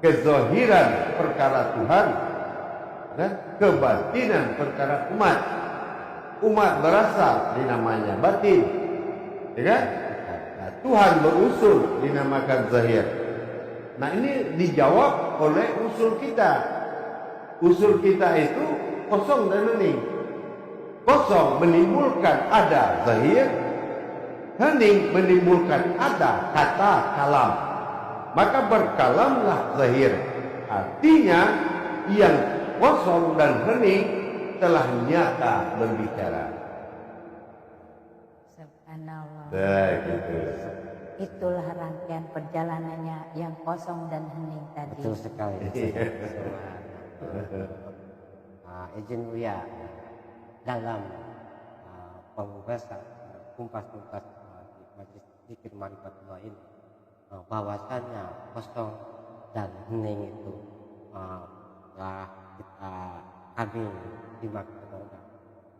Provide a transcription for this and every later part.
kezahiran perkara Tuhan dan kebatinan perkara umat. Umat berasal dinamanya batin, ya kan? Nah, Tuhan berusul dinamakan zahir. Nah, ini dijawab oleh usul kita. Usul kita itu kosong dan hening. Kosong menimbulkan ada zahir, hening menimbulkan ada kata kalam. Maka berkalamlah zahir. Artinya yang kosong dan hening telah nyata berbicara. Subhanallah. Gitu. Itulah rangkaian perjalanannya yang kosong dan hening tadi. Betul sekali. Izin Buya, dalam pembahasan kumpas-kumpas di Majelis Zikir Ma'rifatullah ini, bahwasannya kosong dan hening itu telah kami simak,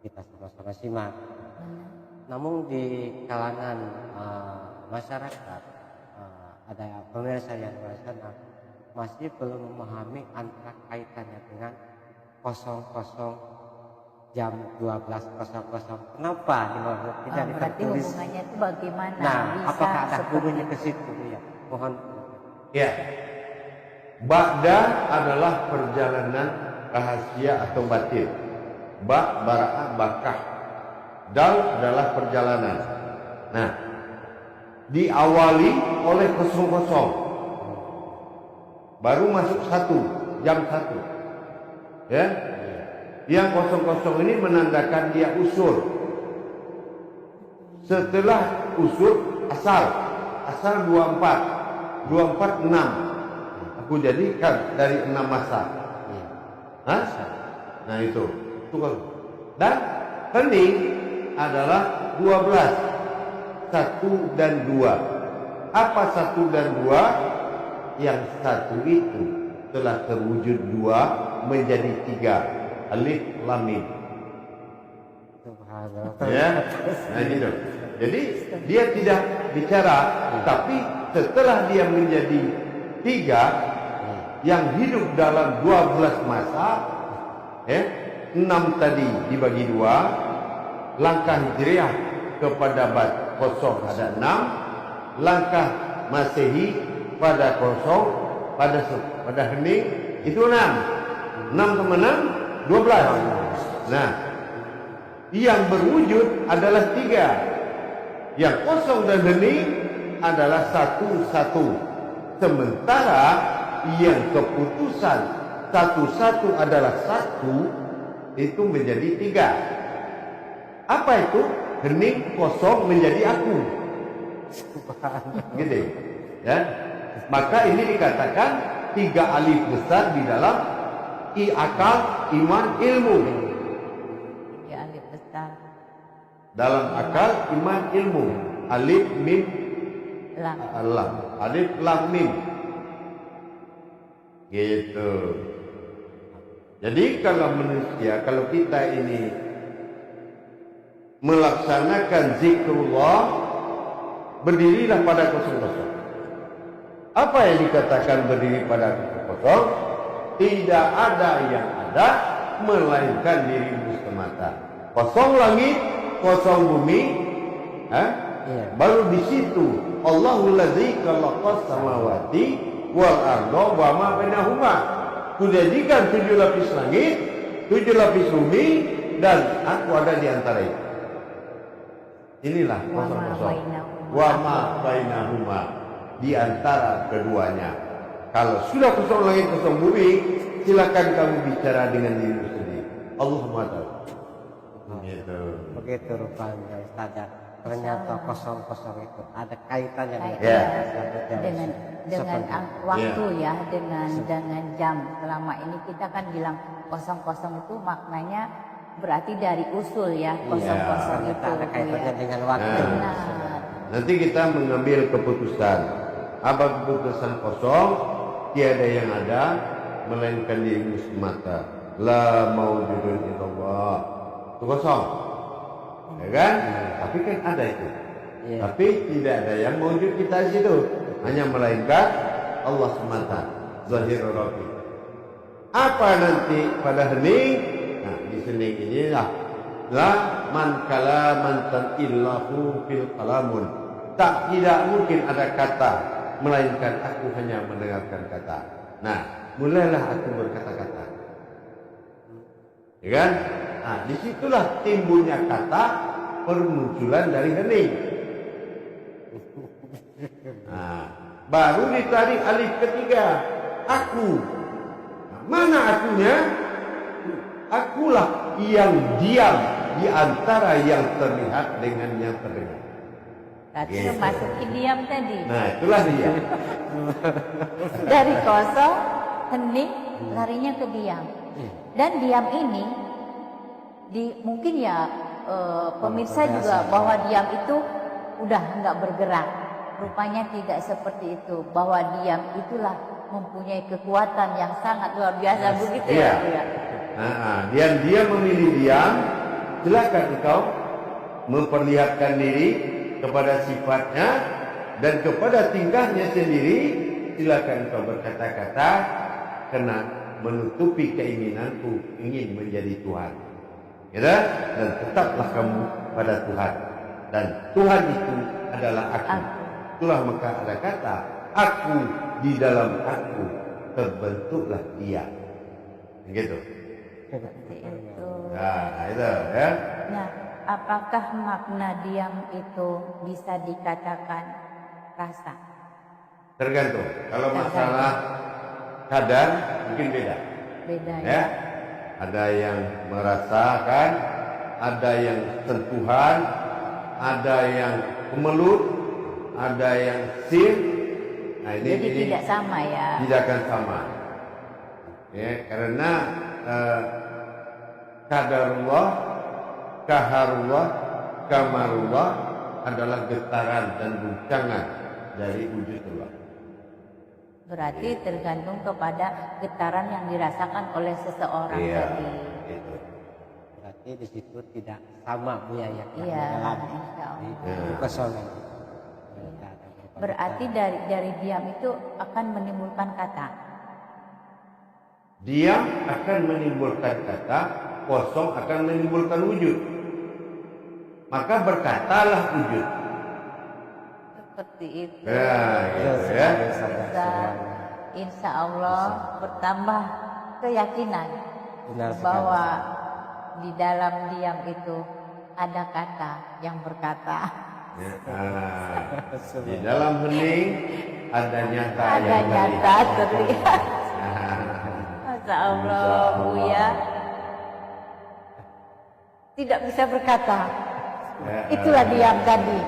kita sama-sama simak. Namun di kalangan masyarakat ada pemirsa yang sana masih belum memahami antara kaitannya dengan 00 jam 12.00. Kenapa tidak Berarti ditulis? hubungannya itu bagaimana? Nah, bisa apakah ada seperti hubungannya ke situ ya? Mohon. Ya. Ba'da adalah perjalanan rahasia atau batin. Bara'ah bakah. Dal adalah perjalanan. Nah, diawali oleh 00. Baru masuk 1, jam 1. Ya. Yang 00 ini menandakan dia usul. Setelah usul asal 24, 6. Aku jadikan dari 6 masa. Hah? Nah itu kan. Dan hening adalah 12, 1 dan 2. Apa 1 dan 2? Yang 1 itu telah terwujud 2 menjadi 3. Alif lam mim. Subhanallah. Ya. Nah gitu. Jadi dia tidak bicara, tapi setelah dia menjadi 3 yang hidup dalam 12 masa, 6 tadi dibagi 2, langkah hijriah kepada kosong ada 6, langkah masehi pada kosong pada hening itu 6 tambah 6 12. Nah, yang berwujud adalah 3, yang kosong dan hening adalah 1. Sementara yang keputusan 1 adalah 1 itu menjadi 3. Apa itu? Hening kosong menjadi aku. Gitu ya. Maka ini dikatakan 3 alif besar di dalam akal, iman, ilmu. 3 alif besar. Dalam akal, iman, ilmu. Alif, mim, Lam. Alif, lam, mim. Gitu. Jadi kalau kita ini melaksanakan zikrullah, berdirilah pada 00. Apa yang dikatakan berdiri pada 00? Tidak ada yang ada melainkan dirimu semata. Kosong langit, kosong bumi. Baru di situ Allahul ladzi khalaqas samawati wal arda wa ma bainahuma. Kujadikan 7 lapis langit, 7 lapis bumi, dan aku ada di antara itu. Inilah 00. Wa ma bainahuma, di antara keduanya. Kalau sudah kosong langit, kosong bumi, silakan kamu bicara dengan dirimu sendiri. Allahumma ta'ala. Gitu. Begitu rupanya Ustaz. Ternyata 00 itu ada kaitannya dengan waktu ya, dengan jam. Selama ini kita kan bilang 00 itu maknanya berarti dari usul ya, 00 itu ada kaitannya dengan waktu. Benar. Nanti kita mengambil keputusan. Apa keputusan kosong? Tiada yang ada melainkan dirimu semata. La maujudun illallah. Itu kosong. Ya kan? Tapi kan ada itu. Tapi tidak ada yang mewujud kita di situ. Hanya melainkan Allah semata. zahir rafi. Apa nanti pada hening? Nah, di sini inilah la man kalaman tan illahu fil kalamun. Tidak mungkin ada kata melainkan aku hanya mendengarkan kata. Nah, mulailah aku berkata-kata. Ya kan? Nah, disitulah timbulnya kata permunculan dari hening. Nah, baru ditarik alif ketiga, aku. Nah, mana akunya? Akulah yang diam di antara yang terlihat dengan yang terdengar. Berarti Gitu. memasuki diam tadi. Nah, itulah dia. Dari kosong, hening, larinya ke diam. Dan diam ini, mungkin ya pemirsa juga bahwa diam itu udah nggak bergerak. Rupanya tidak seperti itu. Bahwa diam itulah mempunyai kekuatan yang sangat luar biasa. Begitu Iya. ya. Nah, dia memilih diam. Silakan engkau memperlihatkan diri kepada sifatnya dan kepada tingkahnya sendiri. Silakan engkau berkata-kata karena menutupi keinginanku ingin menjadi Tuhan. Ya, dan tetaplah kamu pada Tuhan. Dan Tuhan itu adalah aku. Itulah maka ada kata aku, di dalam aku terbentuklah dia. Begitu. Seperti itu. Nah, itu ya. Nah, apakah makna diam itu bisa dikatakan rasa? Tergantung. Kalau masalah kadar mungkin beda. Beda Ya. ya. Ada yang merasakan, ada yang sentuhan, ada yang kemelut, ada yang sir. Nah, Jadi ini tidak sama ya. tidak akan sama. Ya, karena kadarullah, kaharullah, kamarullah adalah getaran dan guncangan dari wujudullah. Berarti tergantung kepada getaran yang dirasakan oleh seseorang Iya, tadi. gitu. Berarti di situ tidak sama Bu ya yang Iya, dalam insya Allah. di kosongan. Berarti dari diam itu akan menimbulkan kata. Diam akan menimbulkan kata, kosong akan menimbulkan wujud. Maka berkatalah wujud. Seperti itu. Nah, gitu ya. Insya Allah bertambah keyakinan Benar sekali. bahwa di dalam diam itu ada kata yang berkata. Ya, di dalam hening ada nyata Ada yang nyata terlihat. terlihat. Nah, Masya Allah, Bu ya. Tidak bisa berkata. ya, Itulah diam tadi.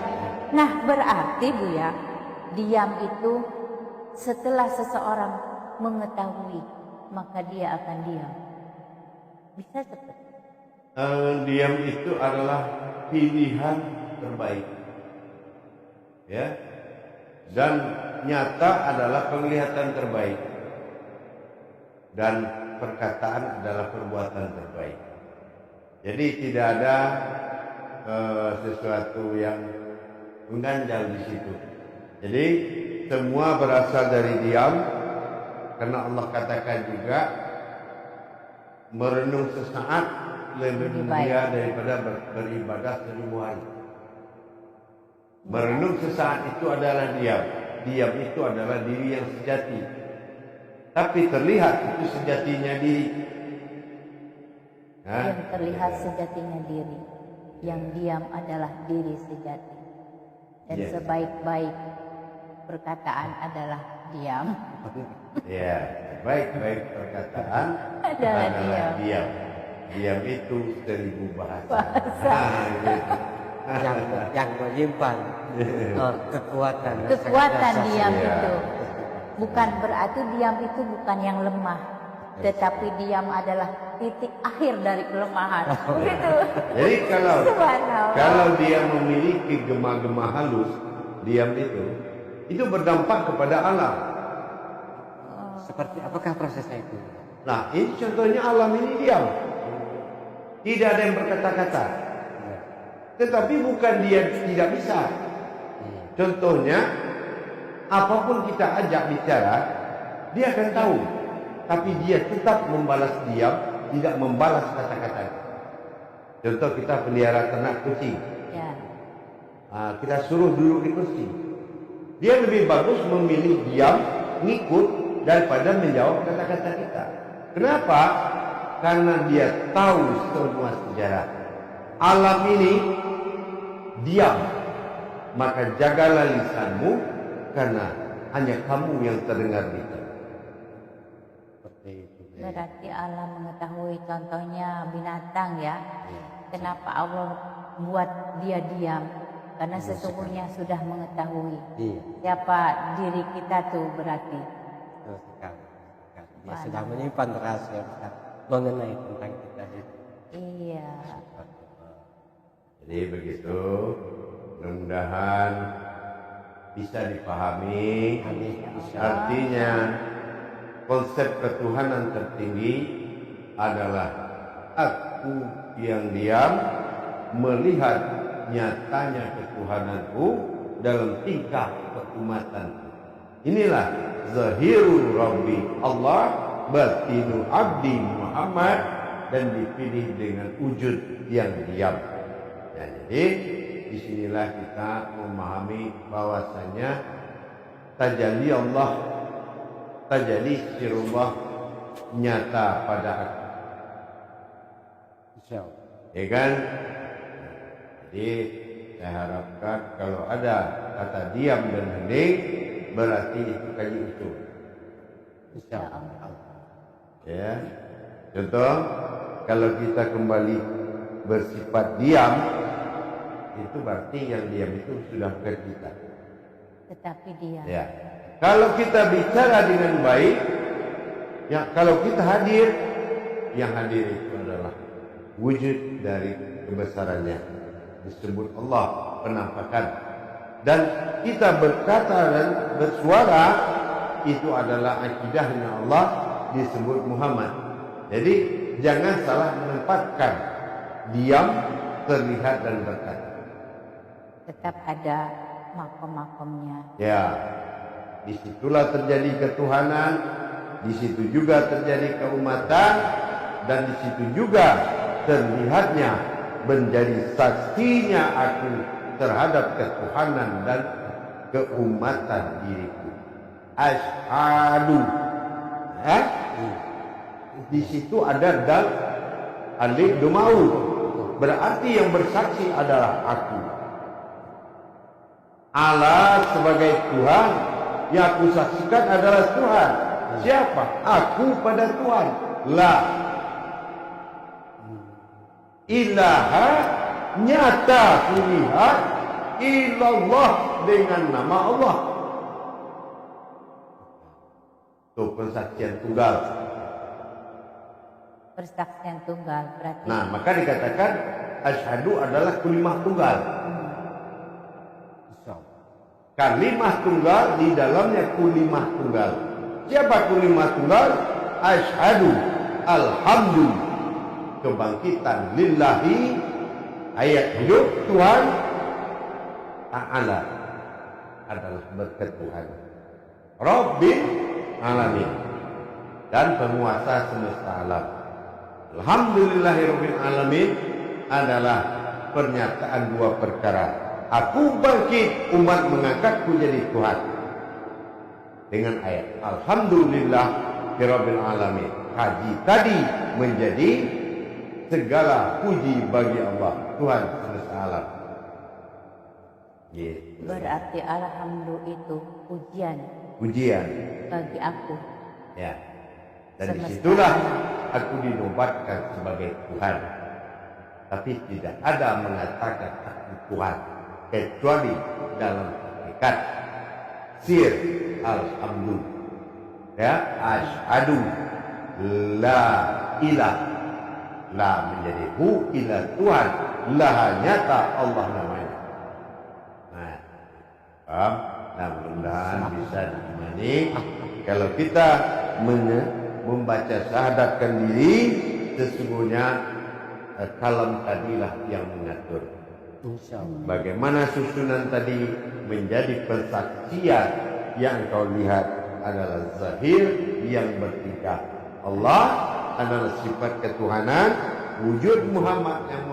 Nah, berarti Bu ya, diam itu setelah seseorang mengetahui, maka dia akan diam. Bisa seperti diam itu adalah pilihan terbaik. Ya. Dan nyata adalah penglihatan terbaik. Dan perkataan adalah perbuatan terbaik. Jadi tidak ada sesuatu yang mengganjal di situ. Jadi semua berasal dari diam, karena Allah katakan juga merenung sesaat lebih mulia daripada beribadah 1000 hari. Merenung sesaat itu adalah diam. Diam itu adalah diri yang sejati. Tapi terlihat itu sejatinya diri. yang terlihat sejatinya diri. Yang diam adalah diri sejati. Dan Yes. sebaik-baik perkataan adalah diam. Ya, baik-baik perkataan Adalah diam. Diam itu 1000 bahasa. Nah, gitu. yang menyimpan kekuatan Kekuatan diam Iya. itu. Bukan berarti diam itu bukan yang lemah. Tetapi diam adalah titik akhir dari kelemahan. Begitu. Jadi Subhanallah. kalau dia memiliki gema-gema halus, diam itu berdampak kepada alam. seperti apakah prosesnya itu? Nah, ini contohnya alam ini diam. Tidak ada yang berkata-kata. Tetapi bukan dia tidak bisa. Contohnya, apapun kita ajak bicara, dia akan tahu. Tapi dia tetap membalas diam, tidak membalas kata-kata. Contoh kita pelihara ternak kucing. Ya. Kita suruh duduk di kursi. Dia lebih bagus memilih diam, ngikut, daripada menjawab kata-kata kita. Kenapa? Karena dia tahu semua sejarah. Alam ini diam. Maka jagalah lisanmu, karena hanya kamu yang terdengar itu. Seperti itu. Berarti Allah mengetahui, contohnya binatang ya. Kenapa Allah buat dia diam? Karena sesungguhnya sudah mengetahui Iya. siapa diri kita tuh berarti. Betul sekali. Dia sudah menyimpan rahasia besar mengenai tentang kita itu. Iya. Jadi begitu, mudah-mudahan bisa dipahami. Amin. Artinya konsep ketuhanan tertinggi adalah aku yang diam melihat nyatanya ketuhananku dalam tingkah keumatanku. Inilah zahirul Rabbi Allah, batinu abdi Muhammad, dan dipilih dengan wujud yang diam. Ya, jadi disinilah kita memahami bahwasanya tajalli Allah, tajalli sirullah nyata pada aku. Insyaallah. Ya kan? Jadi saya harapkan kalau ada kata diam dan hening, berarti itu kaji usul. Insyaallah. Ya. Contoh, kalau kita kembali bersifat diam, itu berarti yang diam itu sudah bukan kita. Tetapi dia. Ya. Kalau kita bicara dengan baik, ya kalau kita hadir, yang hadir itu adalah wujud dari kebesarannya. Disebut Allah penampakan. Dan kita berkata dan bersuara, itu adalah akidahnya Allah, disebut Muhammad. Jadi jangan salah menempatkan diam, terlihat dan berkata. Tetap ada makom-makomnya. Ya, disitulah terjadi ketuhanan, di situ juga terjadi keumatan, dan di situ juga terlihatnya menjadi saksinya aku terhadap ketuhanan dan keumatan diriku. Asyhadu. Di situ ada dal alif domau. Berarti yang bersaksi adalah aku. Allah sebagai Tuhan, yang aku saksikan adalah Tuhan. Siapa? Aku pada Tuhan. La ilaha, nyata kulihat, illallah, dengan nama Allah. Itu persaksian tunggal. Persaksian tunggal berarti. Nah, maka dikatakan asyhadu adalah kalimah tunggal. Kalimah tunggal di dalamnya kalimah tunggal. Siapa kalimah tunggal? Asyhadu, alhamdulillah, kebangkitan lillahi, ayat hidup Tuhan Ta'ala adalah berkat Tuhan Rabbil alamin, dan penguasa semesta alam. Alhamdulillahirabbil alamin adalah pernyataan dua perkara. Aku bangkit, umat mengangkatku jadi Tuhan. Dengan ayat alhamdulillahirabbil alamin. Haji tadi menjadi segala puji bagi Allah, Tuhan semesta alam. Gitu. Berarti alhamdulillah itu pujian Pujian. bagi aku. Ya. Dan Semesta disitulah alam. aku dinobatkan sebagai Tuhan. Tapi tidak ada mengatakan aku Tuhan kecuali dalam hakikat sir alhamdulillah. Ya, asyhadu la ilah, la menjadi hu, ilah Tuhan, lah nyata Allah namanya. Nah, paham? Nah, mudah-mudahan bisa diimani. Kalau kita membaca syahadatkan diri, sesungguhnya kalam tadilah yang mengatur. Insyaallah. Bagaimana susunan tadi menjadi persaksian yang kau lihat adalah zahir yang bertiga. Allah adalah sifat ketuhanan, wujud Muhammad yang